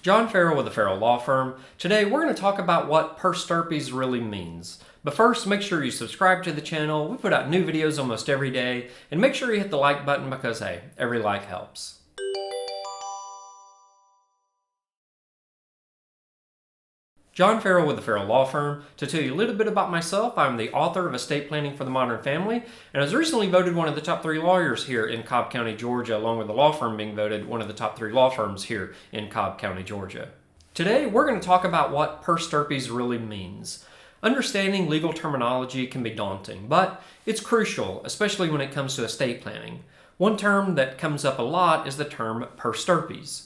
John Farrell with the Farrell Law Firm. Today we're going to talk about what per Stirpes really means. But first, make sure you subscribe to the channel. We put out new videos almost every day. And make sure you hit the like button because, hey, every like helps. John Farrell with the Farrell Law Firm. To tell you a little bit about myself, I'm the author of Estate Planning for the Modern Family, and I was recently voted one of the top 3 lawyers here in Cobb County, Georgia, along with the law firm being voted one of the top 3 law firms here in Cobb County, Georgia. Today, we're going to talk about what per Stirpes really means. Understanding legal terminology can be daunting, but it's crucial, especially when it comes to estate planning. One term that comes up a lot is the term per Stirpes.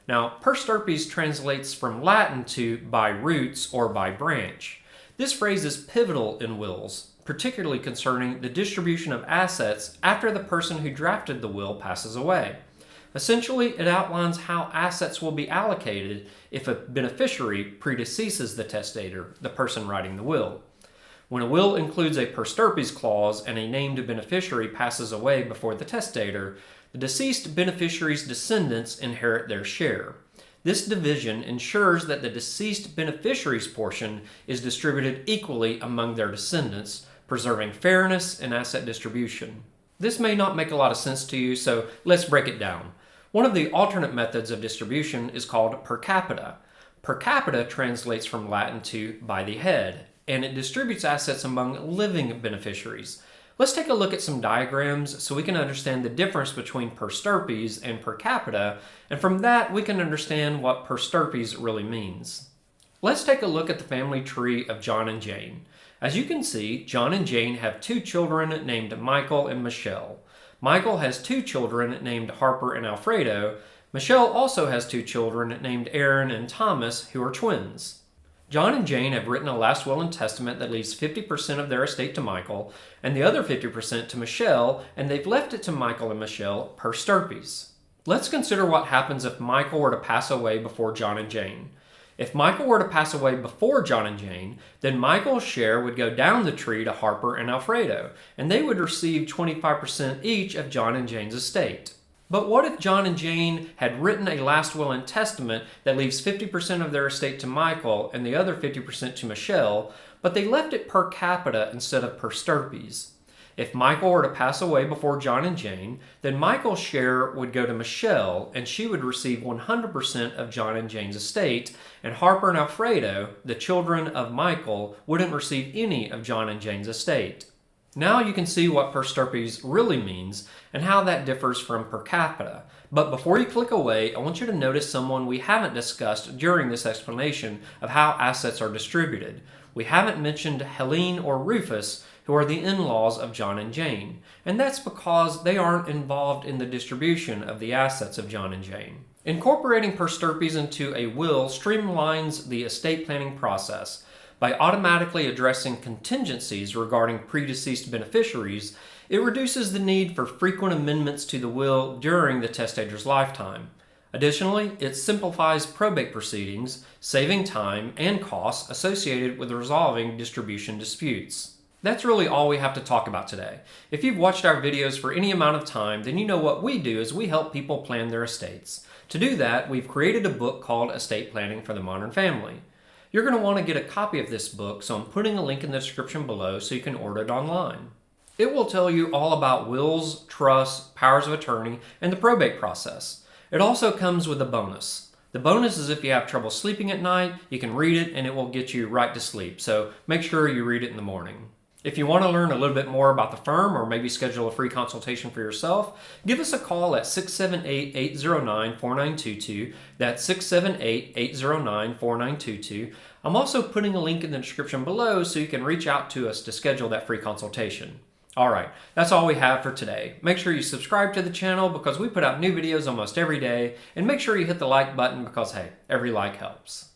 Now, per Stirpes translates from Latin to by roots or by branch. This phrase is pivotal in wills, particularly concerning the distribution of assets after the person who drafted the will passes away. Essentially, it outlines how assets will be allocated if a beneficiary predeceases the testator, the person writing the will. When a will includes a per Stirpes clause and a named beneficiary passes away before the testator, the deceased beneficiary's descendants inherit their share. This division ensures that the deceased beneficiary's portion is distributed equally among their descendants, preserving fairness in asset distribution. This may not make a lot of sense to you, so let's break it down. One of the alternate methods of distribution is called per capita. Per capita translates from Latin to by the head, and it distributes assets among living beneficiaries. Let's take a look at some diagrams so we can understand the difference between per Stirpes and per capita, and from that we can understand what per Stirpes really means. Let's take a look at the family tree of John and Jane. As you can see, John and Jane have 2 children named Michael and Michelle. Michael has 2 children named Harper and Alfredo. Michelle also has 2 children named Aaron and Thomas, who are twins. John and Jane have written a last will and testament that leaves 50% of their estate to Michael and the other 50% to Michelle, and they've left it to Michael and Michelle per Stirpes. Let's consider what happens if Michael were to pass away before John and Jane. If Michael were to pass away before John and Jane, then Michael's share would go down the tree to Harper and Alfredo, and they would receive 25% each of John and Jane's estate. But what if John and Jane had written a last will and testament that leaves 50% of their estate to Michael and the other 50% to Michelle, but they left it per capita instead of per Stirpes? If Michael were to pass away before John and Jane, then Michael's share would go to Michelle and she would receive 100% of John and Jane's estate, and Harper and Alfredo, the children of Michael, wouldn't receive any of John and Jane's estate. Now you can see what per Stirpes really means and how that differs from per capita. But before you click away, I want you to notice someone we haven't discussed during this explanation of how assets are distributed. We haven't mentioned Helene or Rufus, who are the in-laws of John and Jane, and that's because they aren't involved in the distribution of the assets of John and Jane. Incorporating per Stirpes into a will streamlines the estate planning process. By automatically addressing contingencies regarding predeceased beneficiaries, it reduces the need for frequent amendments to the will during the testator's lifetime. Additionally, it simplifies probate proceedings, saving time and costs associated with resolving distribution disputes. That's really all we have to talk about today. If you've watched our videos for any amount of time, then you know what we do is we help people plan their estates. To do that, we've created a book called Estate Planning for the Modern Family. You're going to want to get a copy of this book, so I'm putting a link in the description below so you can order it online. It will tell you all about wills, trusts, powers of attorney, and the probate process. It also comes with a bonus. The bonus is if you have trouble sleeping at night, you can read it and it will get you right to sleep, so make sure you read it in the morning. If you want to learn a little bit more about the firm or maybe schedule a free consultation for yourself, give us a call at 678-809-4922. That's 678-809-4922. I'm also putting a link in the description below so you can reach out to us to schedule that free consultation. Alright, that's all we have for today. Make sure you subscribe to the channel because we put out new videos almost every day, and make sure you hit the like button because, hey, every like helps.